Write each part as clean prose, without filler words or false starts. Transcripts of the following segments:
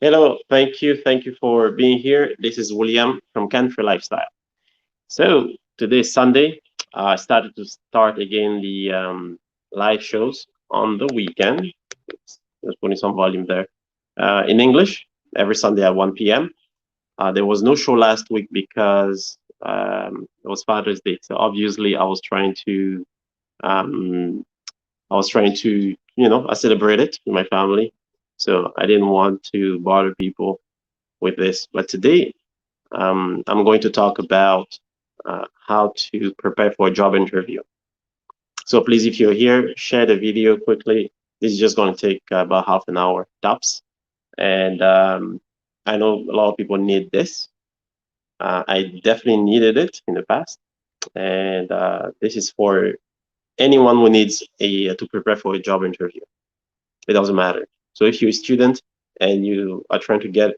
Hello, thank you for being here. This is William from CanFree Lifestyle. So today is Sunday. I started to start again the live shows on the weekend. Just putting some volume there. In English, every Sunday at 1 p.m. There was no show last week because it was Father's Day. So obviously, um, I celebrate it with my family. So I didn't want to bother people with this. But today, I'm going to talk about how to prepare for a job interview. So please, if you're here, share the video quickly. This is just going to take about half an hour tops. And I know a lot of people need this. I definitely needed it in the past. And this is for anyone who needs to prepare for a job interview. It doesn't matter. So if you're a student and you are trying to get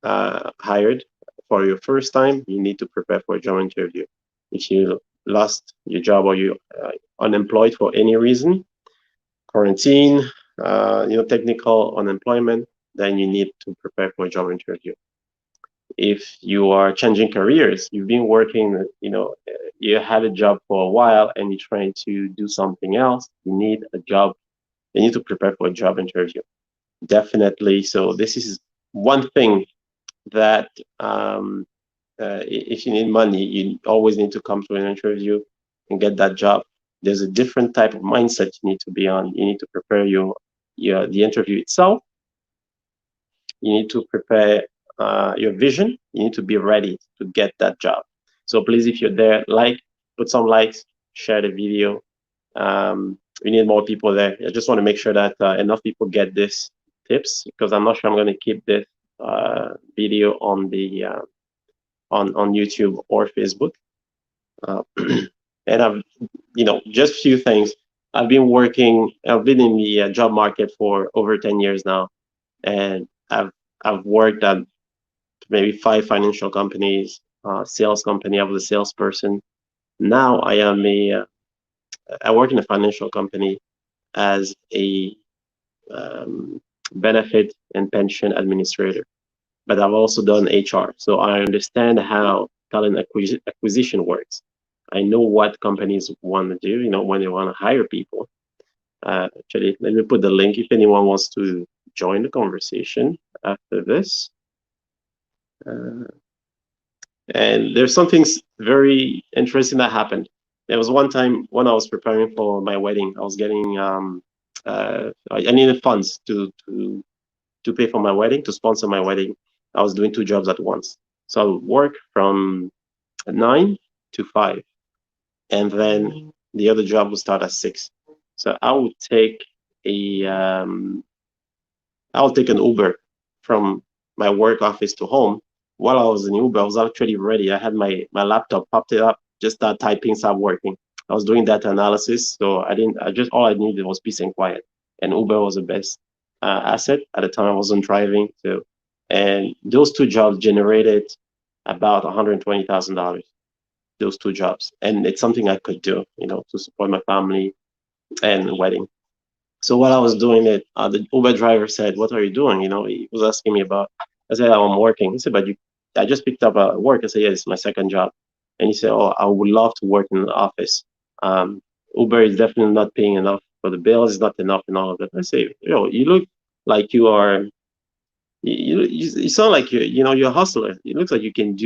hired for your first time, you need to prepare for a job interview. If you lost your job or you're unemployed for any reason, quarantine, technical unemployment, then you need to prepare for a job interview. If you are changing careers, you've been working, you had a job for a while and you're trying to do something else, you need a job, you need to prepare for a job interview. Definitely. So this is one thing that if you need money, you always need to come to an interview and get that job. There's a different type of mindset you need to be on. You need to prepare your the interview itself. You need to prepare your vision. You need to be ready to get that job. So please, if you're there, put some likes, share the video. We need more people there. I just want to make sure that enough people get this tips because I'm not sure I'm going to keep this video on the on YouTube or Facebook. Uh, and I've, just few things. I've been in the job market for over 10 years now, and I've worked at maybe five financial companies, sales company. I was a salesperson. Now I work in a financial company as a um, benefit and pension administrator, but I've also done HR. So I understand how talent acquisition works. I know what companies want to do, when they want to hire people. Actually, let me put the link if anyone wants to join the conversation after this. Uh, and there's something very interesting that happened. There was one time when I was preparing for my wedding, I was getting I needed funds to pay for my wedding, to sponsor my wedding. I was doing two jobs at once. So I would work from 9 to 5, and then the other job would start at 6. So a I would take an Uber from my work office to home. While I was in Uber, I was actually ready. I had my laptop, popped it up, just start typing, start working. I was doing data analysis, so I just all I needed was peace and quiet. And Uber was the best asset at the time. I wasn't driving, so and those two jobs generated about $120,000. Those two jobs, and it's something I could do, to support my family and the wedding. So while I was doing it, the Uber driver said, "What are you doing?" He was asking me about. I said, "Oh, I'm working." He said, "But I just picked up work." I said, "Yeah, it's my second job." And he said, "Oh, I would love to work in the office. Um, Uber is definitely not paying enough for the bills. It's not enough and all of that." I say, you look like you are. You sound like you're a hustler. It looks like you can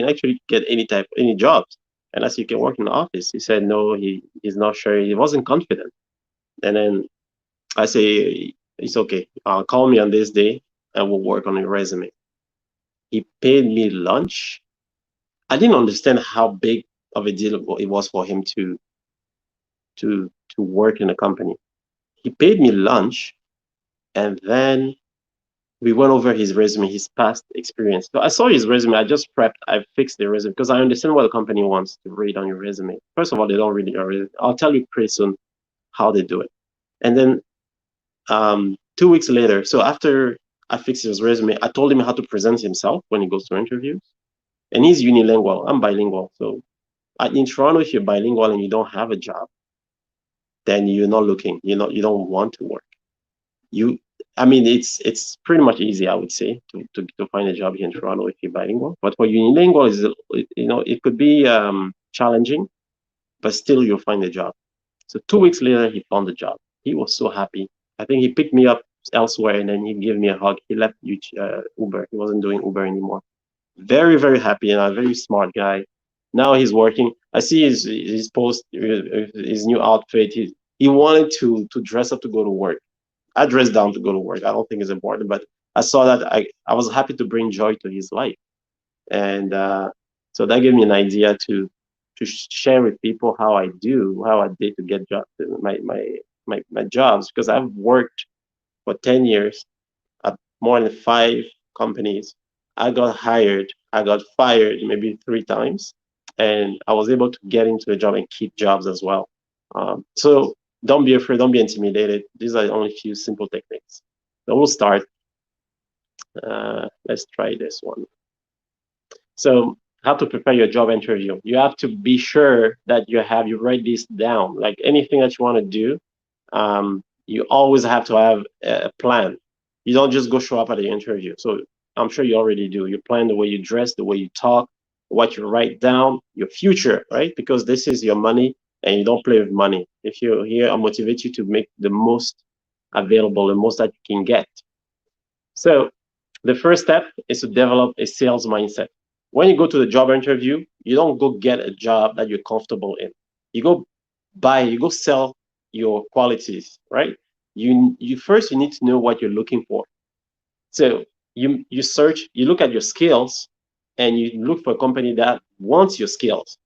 actually get any jobs unless you can work in the office." He said, "No, he's not sure. He wasn't confident." And then I say, "It's okay. Call me on this day and we'll work on your resume." He paid me lunch. I didn't understand how big of a deal it was for him to work in a company. He paid me lunch, and then we went over his resume, his past experience. So I saw his resume. I just prepped. I fixed the resume because I understand what the company wants to read on your resume. First of all, they don't read your resume. I'll tell you pretty soon how they do it. And then 2 weeks later, so after I fixed his resume, I told him how to present himself when he goes to interviews. And he's unilingual. I'm bilingual. So in Toronto, if you're bilingual and you don't have a job, then you're not looking. You don't want to work. You I mean, it's pretty much easy, I would say, to find a job here in Toronto if you're bilingual. But for unilingual, is it could be challenging, but still you'll find a job. So 2 weeks later, he found a job. He was so happy. I think he picked me up elsewhere and then he gave me a hug. He left Uber. He wasn't doing Uber anymore. Very, very happy and a very smart guy. Now he's working. I see his post, his new outfit. He wanted to dress up to go to work. I dressed down to go to work. I don't think it's important, but I saw that I was happy to bring joy to his life, and so that gave me an idea to share with people how I did to get my jobs, because I've worked for 10 years at more than 5 companies. I got hired, I got fired maybe 3 times, and I was able to get into a job and keep jobs as well. So don't be afraid, don't be intimidated. These are only a few simple techniques. So we'll start. Let's try this one. So how to prepare your job interview. You have to be sure that you write this down. Like anything that you want to do, you always have to have a plan. You don't just go show up at the interview. So I'm sure you already do. You plan the way you dress, the way you talk, what you write down, your future, right? Because this is your money and you don't play with money. If you're here, I motivate you to make the most available, the most that you can get. So the first step is to develop a sales mindset. When you go to the job interview, you don't go get a job that you're comfortable in. You go sell your qualities, right? You first you need to know what you're looking for. So you search, you look at your skills, and you look for a company that wants your skills.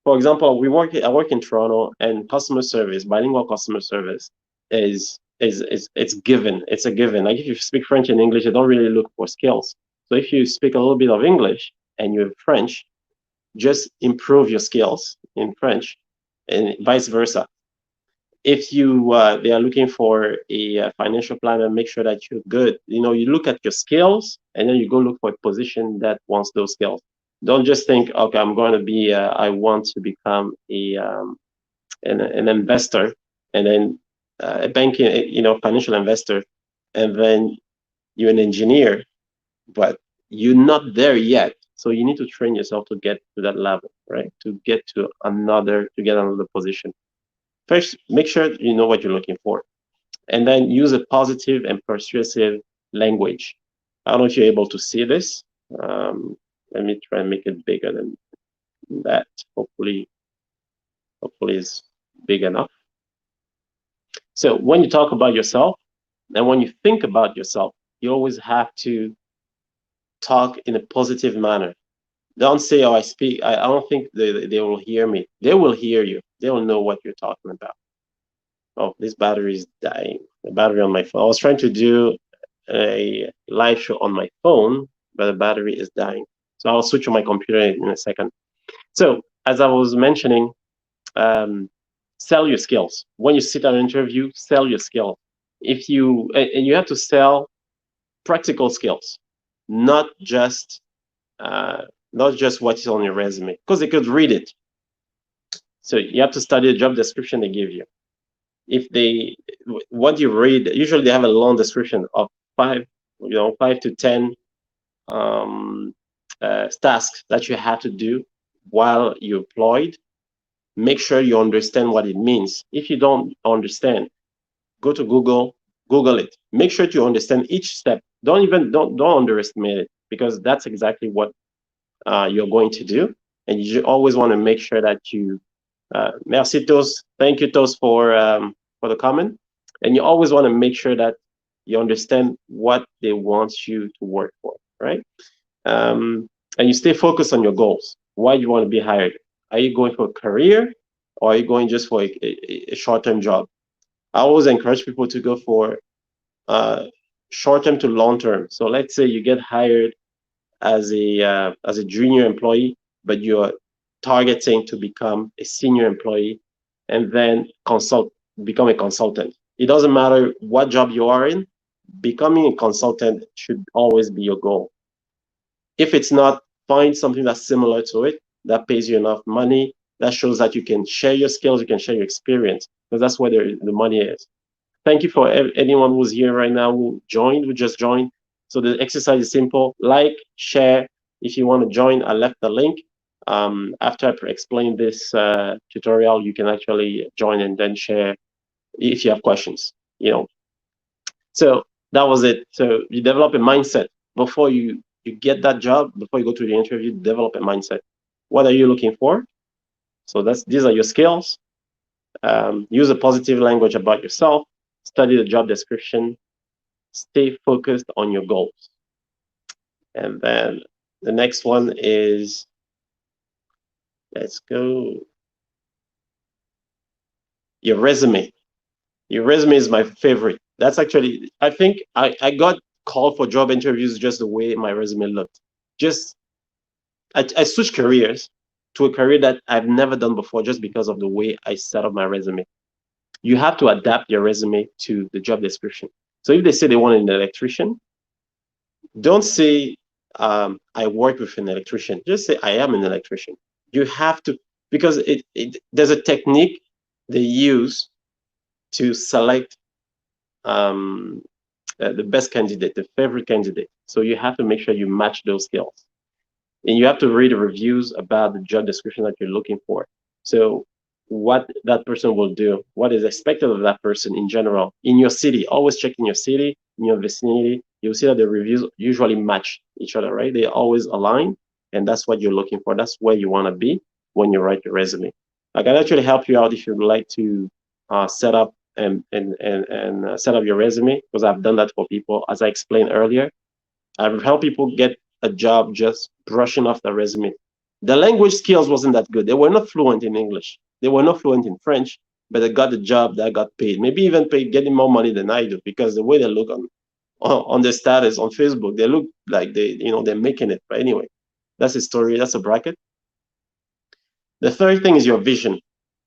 For example, I work in Toronto, and customer service, bilingual customer service, is it's given. It's a given. Like if you speak French and English, they don't really look for skills. So if you speak a little bit of English and you're French, just improve your skills in French, and vice versa. If they are looking for a financial planner, make sure that you're good. You look at your skills and then you go look for a position that wants those skills. Don't just think, okay, I want to become an investor, and then a banking, financial investor, and then you're an engineer, but you're not there yet. So you need to train yourself to get to that level, right? To get another position. First, make sure you know what you're looking for, and then use a positive and persuasive language. I don't know if you're able to see this. Let me try and make it bigger than that. Hopefully it's big enough. So when you talk about yourself and when you think about yourself, you always have to talk in a positive manner. Don't say, oh, I don't think they will hear me. They will hear you. They will know what you're talking about. Oh, this battery is dying. The battery on my phone. I was trying to do a live show on my phone, but the battery is dying. So I'll switch on my computer in a second. So as I was mentioning, sell your skills. When you sit at an interview, sell your skills. And you have to sell practical skills, not just what is on your resume, because they could read it. So you have to study the job description they give you. What you read, usually they have a long description of 5 to 10 tasks that you have to do while you're employed. Make sure you understand what it means. If you don't understand, go to Google it. Make sure you understand each step. Don't underestimate it, because that's exactly what you're going to do. And you always want to make sure that you merci Tos. Thank you, Tos, for the comment. And you always want to make sure that you understand what they want you to work for, right? And you stay focused on your goals. Why you want to be hired? Are you going for a career, or are you going just for a short-term job? I always encourage people to go for short-term to long-term. So let's say you get hired as a junior employee, but you're targeting to become a senior employee, and then become a consultant. It doesn't matter what job you are in, becoming a consultant should always be your goal. If it's not, find something that's similar to it, that pays you enough money, that shows that you can share your skills, you can share your experience, because that's where the money is. Thank you for anyone who's here right now who just joined. So the exercise is simple: like, share. If you want to join, I left the link. After I explain this tutorial, you can actually join and then share if you have questions. So that was it. So you develop a mindset before you get that job. Before you go to the interview, develop a mindset. What are you looking for? So these are your skills. Use a positive language about yourself. Study the job description. Stay focused on your goals. And then the next one is, let's go, your resume. Your resume is my favorite. That's actually, I think I got called for job interviews just the way my resume looked. Just, I switched careers to a career that I've never done before just because of the way I set up my resume. You have to adapt your resume to the job description. So if they say they want an electrician, don't say I work with an electrician. Just say I am an electrician. You have to, because there's a technique they use to select the best candidate, the favorite candidate. So you have to make sure you match those skills, and you have to read the reviews about the job description that you're looking for. So what that person will do, what is expected of that person in general in your city. Always check in your city, in your vicinity. You'll see that the reviews usually match each other, right? They always align, and that's what you're looking for. That's where you want to be when you write your resume. I can actually help you out if you'd like to set up and set up your resume, because I've done that for people, as I explained earlier. I've helped people get a job just brushing off the resume. The language skills wasn't that good. They were not fluent in English. They were not fluent in French, but they got the job, that got paid. Maybe even paid, getting more money than I do, because the way they look on their status on Facebook, they look like they're making it. But anyway, that's a story. That's a bracket. The third thing is your vision.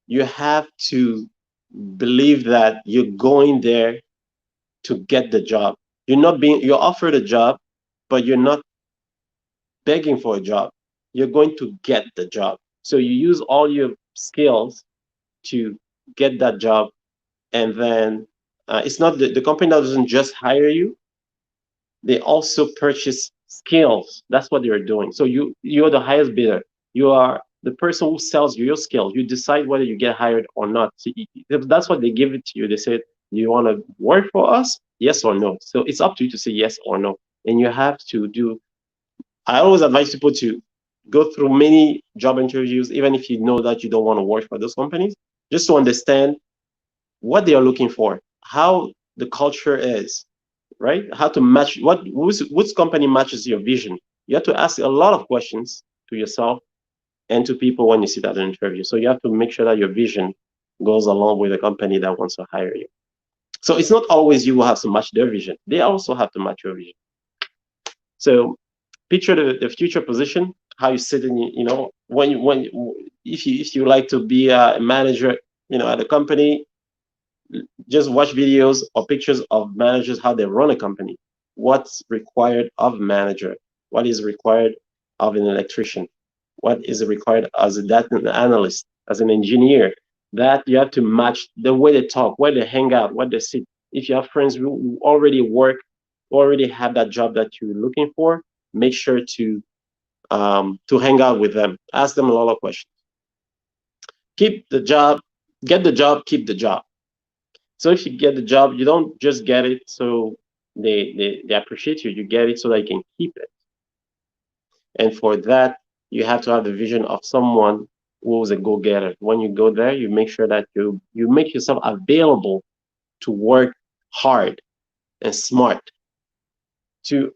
You have to believe that you're going there to get the job. You're offered a job, but you're not begging for a job. You're going to get the job. So you use all your skills to get that job. And then it's not the company that doesn't just hire you, they also purchase skills. That's what they're doing. So you're the highest bidder. You are the person who sells you your skills. You decide whether you get hired or not. So that's what they give it to you. They said, do you want to work for us? Yes or no. So it's up to you to say yes or no. And you have to do, I always advise people to go through many job interviews, even if you know that you don't want to work for those companies, just to understand what they are looking for, how the culture is, right? How to match which company matches your vision. You have to ask a lot of questions to yourself and to people when you sit at an interview. So you have to make sure that your vision goes along with the company that wants to hire you. So it's not always you will have to match their vision. They also have to match your vision. So picture the future position, how you sit in, if you like to be a manager, at a company, just watch videos or pictures of managers, how they run a company. What's required of a manager? What is required of an electrician? What is required as a data analyst, as an engineer? That you have to match the way they talk, where they hang out, where they sit. If you have friends who already work, who already have that job that you're looking for, make sure to hang out with them. Ask them a lot of questions. Keep the job, get the job, keep the job. So if you get the job, you don't just get it so they appreciate you. You get it so that you can keep it. And for that, you have to have the vision of someone who's a go-getter. When you go there, you make sure that you make yourself available to work hard and smart to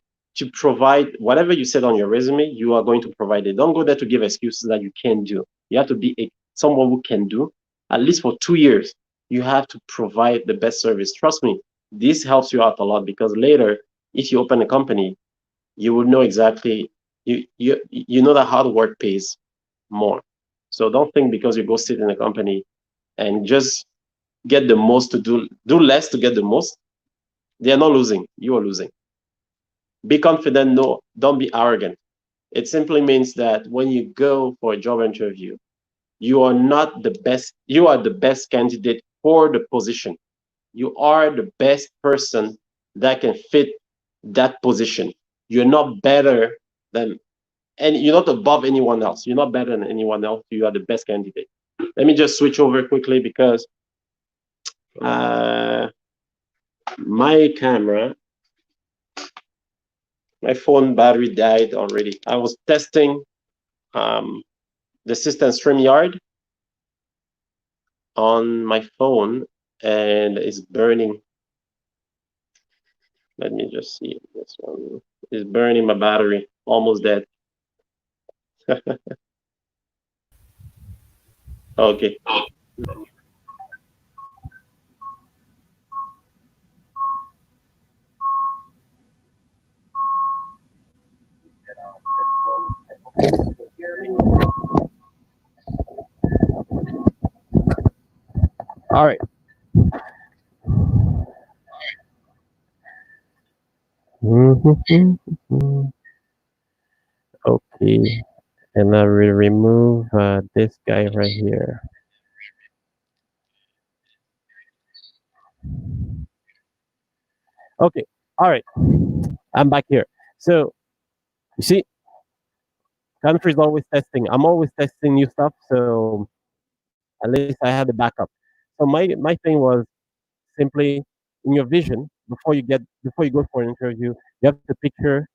provide whatever you said on your resume. You are going to provide it. Don't go there to give excuses that you can't do. You have to be someone who can do, at least for 2 years. You have to provide the best service. Trust me, this helps you out a lot, because later, if you open a company, you will know exactly, you know that hard work pays more. So don't think because you go sit in a company and just get the most to do less to get the most. They are not losing. You are losing. Be confident. No, don't be arrogant. It simply means that when you go for a job interview, you are not the best. You are the best candidate for the position. You are the best person that can fit that position. You're not better than, and you're not above anyone else. You're not better than anyone else. You are the best candidate. Let me just switch over quickly because uh, my camera, my phone battery died already. I was testing um, the system StreamYard on my phone and it's burning. Let me just see. This one is burning my battery. Almost dead. Okay. All right. Okay. And I will remove this guy right here. Okay. All right. I'm back here. So you see, country's always testing. I'm always testing new stuff. So at least I had the backup. So my thing was simply in your vision before you go for an interview, you have to picture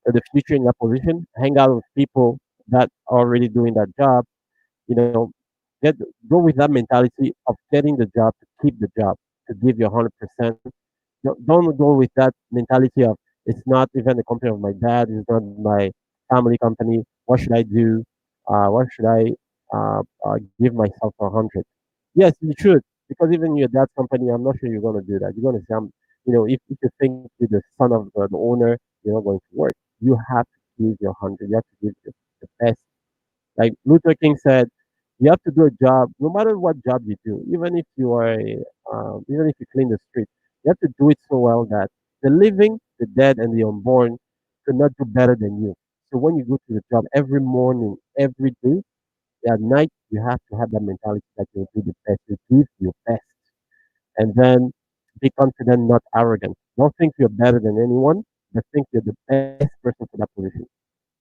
the future in that position, hang out with people that are already doing that job, you know, get go with that mentality of getting the job to keep the job, to give you 100%. Don't go with that mentality of it's not even the company of my dad, it's not my family company. What should I do? What should I give myself 100? Yes, you should, because even your dad's company, I'm not sure you're going to do that. You're going to say, if you think you're the son of the owner, you're not going to work. You have to give your 100. You have to give the best. Like Luther King said, you have to do a job, no matter what job you do, even if you clean the street, you have to do it so well that the living, the dead, and the unborn could not do better than you. So when you go to the job every morning, every day, at night, you have to have that mentality that you'll do the best, you give your best, and then be confident, not arrogant. Don't think you're better than anyone, but think you're the best person for that position.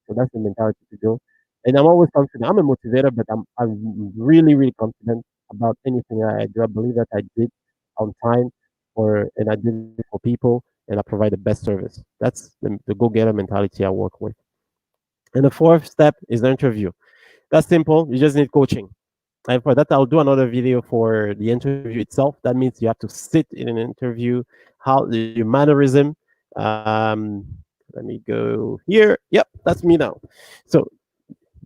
So that's the mentality to do. And I'm always confident. I'm a motivator, but I'm really, really confident about anything I do. I believe that I did on time and I did it for people and I provide the best service. That's the go-getter mentality I work with. And the fourth step is the interview. That's simple. You just need coaching. And for that, I'll do another video for the interview itself. That means you have to sit in an interview, how your mannerism. Um, Let me go here. Yep, that's me now. So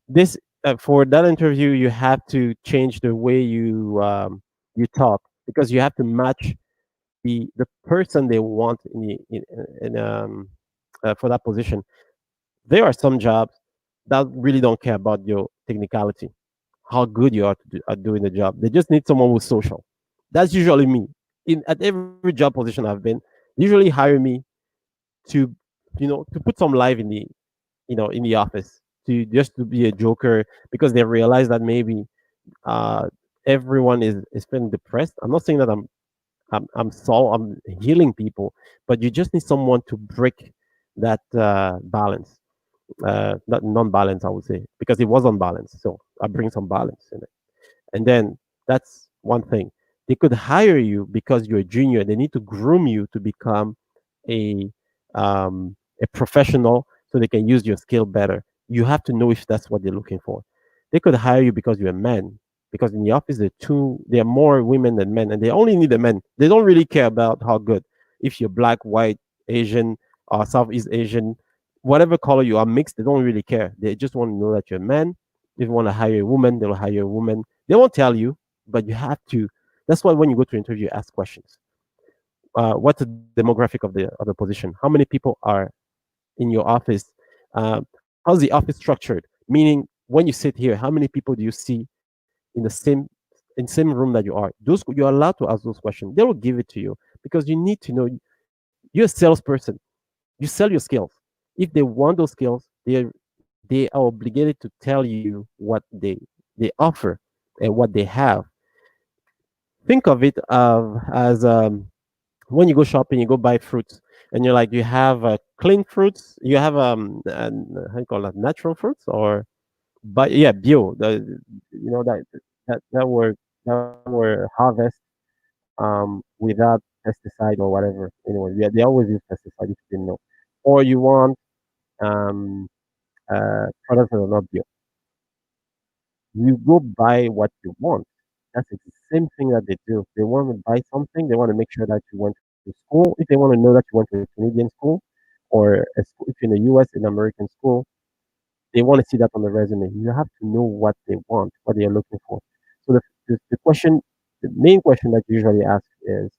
this for that interview, you have to change the way you talk because you have to match the person they want for that position. There are some jobs that really don't care about your technicality, how good you are at doing the job. They just need someone who's social. That's usually me. At every job position I've been, they usually hire me to, to put some life in the office, to just to be a joker because they realize that maybe uh, everyone is feeling depressed. I'm not saying that I'm healing people, but you just need someone to break that balance, not non-balance, I would say, because it was unbalanced. So I bring some balance in it. And then that's one thing. They could hire you because you're a junior. They need to groom you to become a a professional so they can use your skill better. You have to know if that's what they're looking for. They could hire you because you're a man. Because in the office there are more women than men, and they only need the men. They don't really care about how good. If you're black, white, Asian, or Southeast Asian, whatever color you are mixed, they don't really care. They just want to know that you're a man. If you want to hire a woman, they'll hire a woman. They won't tell you, but you have to. That's why when you go to interview, ask questions. What's the demographic of the position? How many people are in your office? How's the office structured? Meaning, when you sit here, how many people do you see in same room that you are? Those you're allowed to ask those questions. They will give it to you because you need to know. You're a salesperson. You sell your skills. If they want those skills, they are obligated to tell you what they offer and what they have. Think of it as when you go shopping, you go buy fruits, and you're like, you have clean fruits, you have how you call that, natural fruits, or but yeah, bio. You know that were harvest without pesticide or whatever. Anyway, yeah, they always use pesticide if you didn't know. Or you want um, products that are not bio. You go buy what you want. That's the same thing that they do. They want to buy something. They want to make sure that you went to school. If they want to know that you went to a Canadian school or if you're in the U.S. in American school, they want to see that on the resume. You have to know what they want, what they are looking for. So the question, the main question that you usually ask is,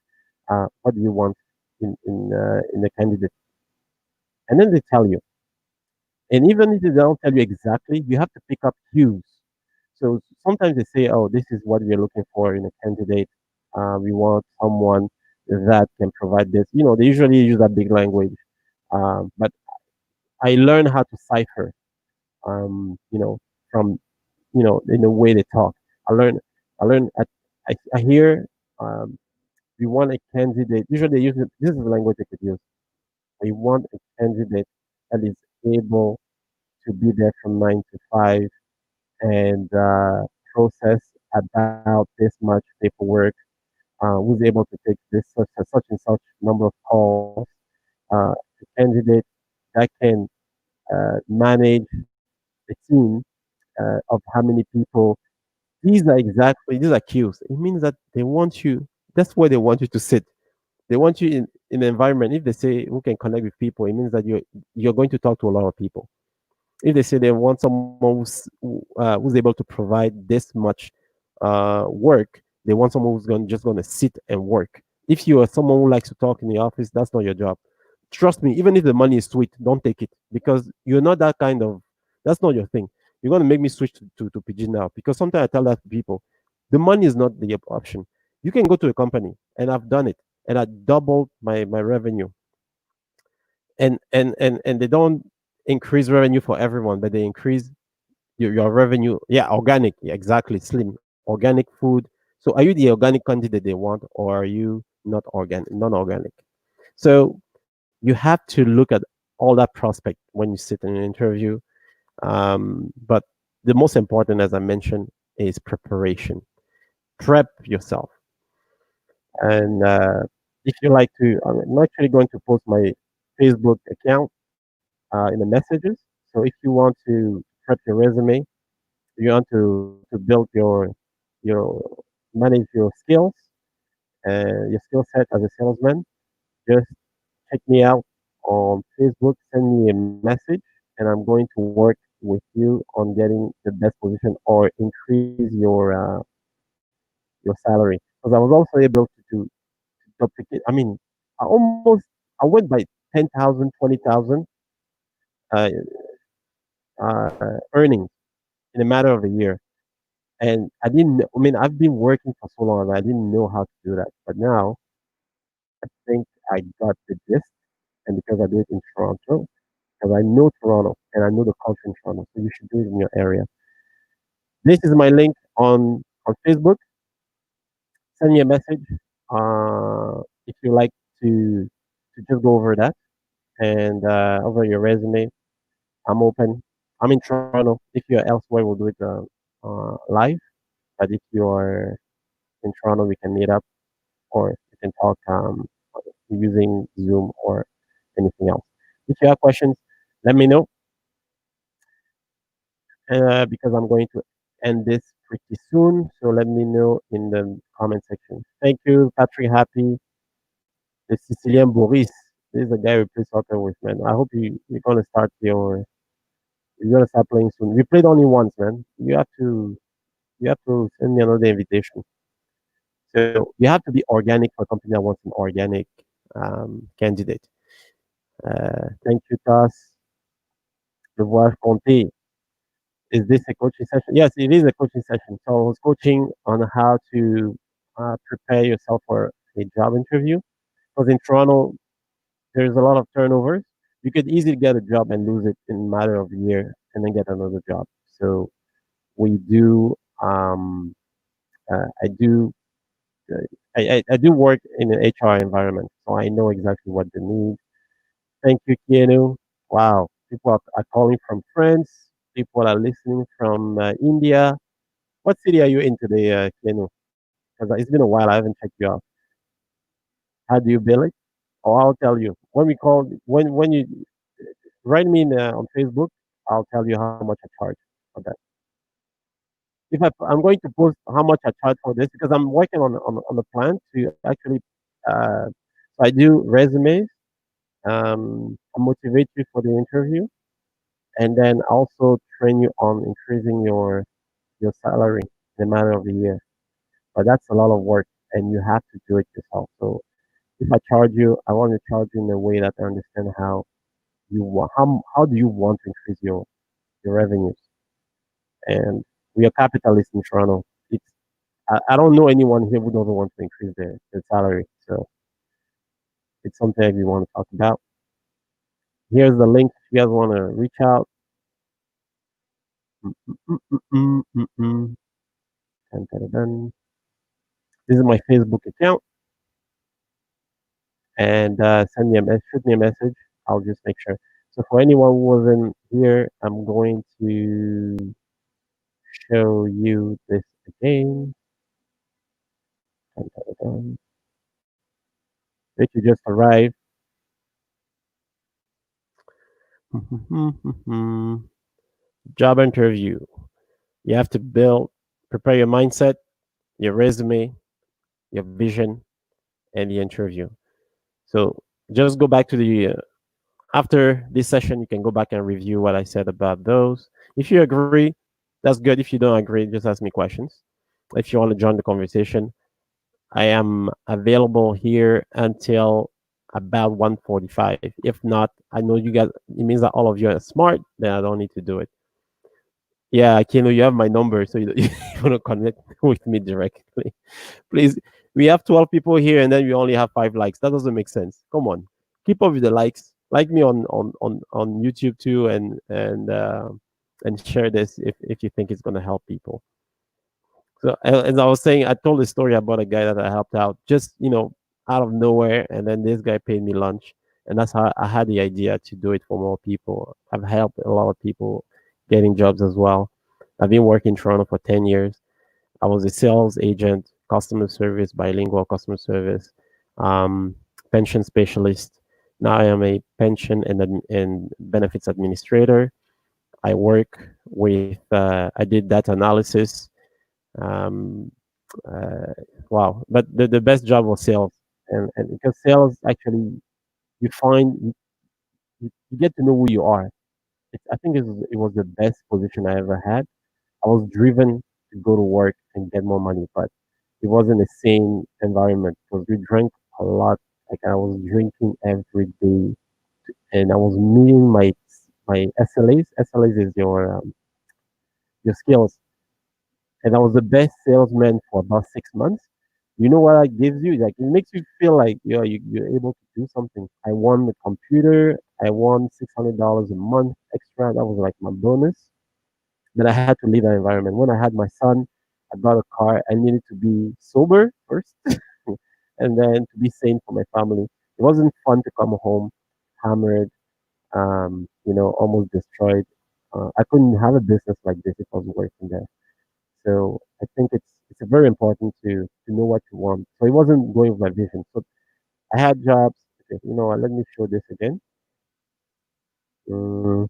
what do you want in the candidate? And then they tell you. And even if they don't tell you exactly, you have to pick up cues. So sometimes they say, "Oh, this is what we're looking for in a candidate. We want someone that can provide this." You know, they usually use that big language, but I learned how to cipher. You know, from in the way they talk. I learn, I learn. I hear. Um, we want a candidate. Usually, they use this is the language they could use. We want a candidate that is able to be there from 9 to 5 and process about this much paperwork. Who's able to take this such and such number of calls. A candidate that can manage a team of how many people. These are cues. It means that they want you. That's where they want you to sit. They want you in an environment. If they say who can connect with people, it means that you're going to talk to a lot of people. If they say they want someone who's able to provide this much work, they want someone who's just going to sit and work. If you are someone who likes to talk in the office, that's not your job. Trust me, even if the money is sweet, don't take it because you're not that kind of. That's not your thing. You're going to make me switch to PG now because sometimes I tell that to people, the money is not the option. You can go to a company, and I've done it, and I doubled my revenue, and they don't increase revenue for everyone, but they increase your revenue. Yeah, organic, yeah, exactly, slim, organic food. So are you the organic candidate they want, or are you not organic, non-organic? So you have to look at all that prospect when you sit in an interview. But the most important, as I mentioned, is preparation. Prep yourself. And if you like to, I'm actually going to post my Facebook account in the messages. So if you want to prep your resume, you want to build your manage your skills and your skill set as a salesman, just check me out on Facebook, send me a message, and I'm going to work with you on getting the best position or increase your salary. Because I was also able to duplicate. I mean, I went by 10,000, 20,000 uh, earnings in a matter of a year. And I didn't, I mean, I've been working for so long, and I didn't know how to do that. But now I think I got the gist. And because I do it in Toronto, because I know Toronto and I know the culture in Toronto, so you should do it in your area. This is my link on Facebook. Send me a message if you like to just go over that and over your resume. I'm open. I'm in Toronto. If you're elsewhere, we'll do it live. But if you are in Toronto, we can meet up or we can talk using Zoom or anything else. If you have questions, let me know because I'm going to end this pretty soon. So let me know in the comment section. Thank you, Patrick Happy, the Sicilian Boris. This is the guy we play soccer with, man. I hope you're gonna start you're gonna start playing soon. We played only once, man. You have to send me another invitation. So you have to be organic for a company that wants an organic candidate. Thank you, Tas. Devoir Conte. Is this a coaching session? Yes, it is a coaching session. So I was coaching on how to prepare yourself for a job interview. Because in Toronto, there's a lot of turnovers. You could easily get a job and lose it in a matter of a year and then get another job. So we do, I do I do work in an HR environment, so I know exactly what they need. Thank you, Kienu. Wow, people are calling from France. People are listening from India. What city are you in today, Kienu? Because it's been a while. I haven't checked you out. How do you bill it? Or I'll tell you when we call when you write me on Facebook. I'll tell you how much I charge for that. If I'm going to post how much I charge for this because I'm working on the plan to actually. So I do resumes. I motivate you for the interview, and then also train you on increasing your salary in a matter of a year. But that's a lot of work, and you have to do it yourself. So if I charge you, I want to charge you in a way that I understand how you want. How do you want to increase your revenues? And we are capitalists in Toronto. I don't know anyone here who doesn't want to increase their salary. So it's something that we want to talk about. Here's the link if you guys want to reach out. Mm, mm, mm, mm, mm, mm. Dun, dun, dun, dun. This is my Facebook account, and send me a shoot me a message. I'll just make sure. So for anyone who wasn't here, I'm going to show you this again. Dun, dun, dun, dun. If you just arrived, job interview. You have to build, prepare your mindset, your resume, your vision, and the interview. So just go back to the after this session, you can go back and review what I said about those. If you agree, that's good. If you don't agree, just ask me questions. If you want to join the conversation, I am available here until about 1:45. If not, I know you guys. It means that all of you are smart. Then I don't need to do it. Yeah, Kino, you have my number, so you want to connect with me directly. Please, we have 12 people here, and then we only have 5 likes. That doesn't make sense. Come on, keep up with the likes. Like me on YouTube too, and share this if you think it's gonna help people. So as I was saying, I told a story about a guy that I helped out, just out of nowhere, and then this guy paid me lunch, and that's how I had the idea to do it for more people. I've helped a lot of people getting jobs as well. I've been working in Toronto for 10 years. I was a sales agent, customer service, bilingual customer service, um, pension specialist. Now I am a pension and benefits administrator. I work with, I did data analysis. Um, uh, wow. But the best job was sales. And because sales actually, you find, you get to know who you are. I think it was the best position I ever had. I was driven to go to work and get more money, but it wasn't the same environment because we drank a lot. Like I was drinking every day, and I was meeting my SLAs. SLAs is your skills, and I was the best salesman for about 6 months. You know what that gives you? Like it makes you feel like you're able to do something. I won the computer. I won $600 a month extra. That was like my bonus. Then I had to leave that environment. When I had my son, I bought a car. I needed to be sober first, and then to be sane for my family. It wasn't fun to come home hammered, almost destroyed. I couldn't have a business like this if I was working there. So I think it's very important to know what you want. So it wasn't going with my vision. So I had jobs. Okay, you know what? Let me show this again. Mm,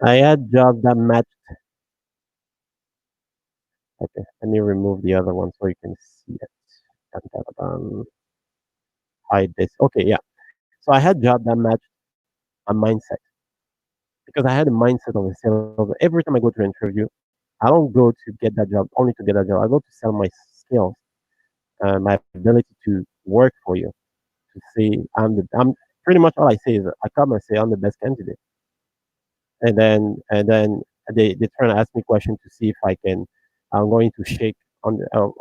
I had jobs that matched. Okay, let me remove the other one so you can see it. Dun, dun, dun, hide this. Okay, yeah. So I had job that matched my mindset because I had a mindset of a salesman. Every time I go to an interview, I don't go to get that job only to get that job. I go to sell my skills, my ability to work for you, to say I'm pretty much all I say is I come and say I'm the best candidate, and then they try to ask me questions to see if I'm going to shake on how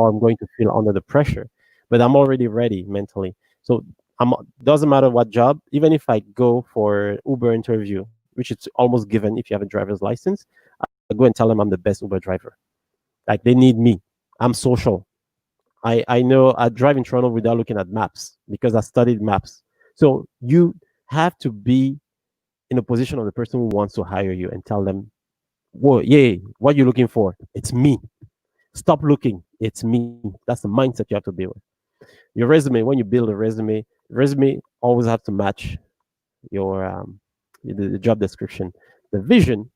I'm going to feel under the pressure, but I'm already ready mentally. So I'm doesn't matter what job, even if I go for Uber interview, which is almost given if you have a driver's license, I go and tell them I'm the best Uber driver. Like they need me. I'm social. I know I drive in Toronto without looking at maps because I studied maps. So you have to be in a position of the person who wants to hire you and tell them, whoa, yeah, what you looking for? It's me. Stop looking. It's me. That's the mindset you have to be with. Your resume, when you build a resume always have to match your the job description. The vision,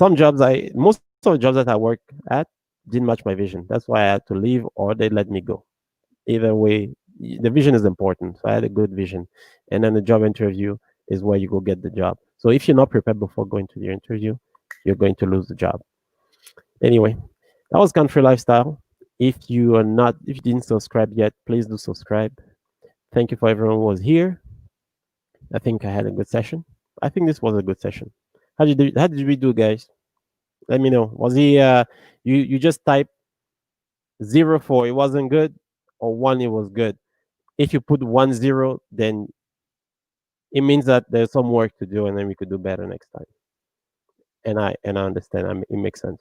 most of the jobs that I work at didn't match my vision. That's why I had to leave or they let me go. Either way, the vision is important. So I had a good vision. And then the job interview is where you go get the job. So if you're not prepared before going to the interview, you're going to lose the job. Anyway, that was Country Lifestyle. If you didn't subscribe yet, please do subscribe. Thank you for everyone who was here. I think I had a good session. I think this was a good session. How did we do, guys? Let me know. Was he you just type 0 for it wasn't good or 1 it was good? If you put 1-0, then it means that there's some work to do and then we could do better next time. And I understand. It makes sense.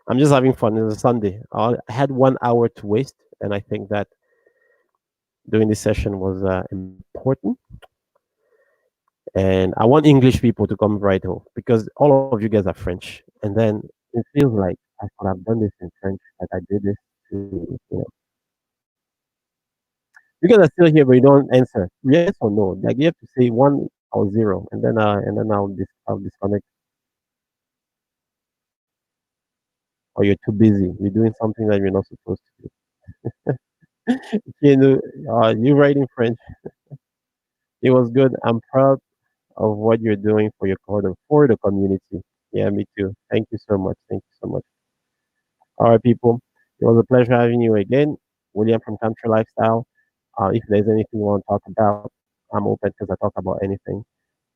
I'm just having fun. It's a Sunday. I had 1 hour to waste, and I think that doing this session was important. And I want English people to come right home because all of you guys are French, and then it feels like I could have done this in French, like I did this to you guys are still here, but you don't answer yes or no. Like you have to say 1 or 0, and then I'll disconnect. Or you're too busy. You're doing something that you're not supposed to do. You know, you writing French. It was good. I'm proud of what you're doing for your for the community. Yeah, me too. Thank you so much. Thank you so much. All right, people. It was a pleasure having you again. William from Country Lifestyle. If there's anything you want to talk about, I'm open because I talk about anything.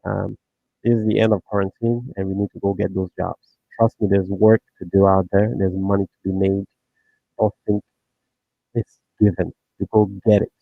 Um, this is the end of quarantine, and we need to go get those jobs. Trust me, there's work to do out there. There's money to be made. Don't think it's given. You go get it.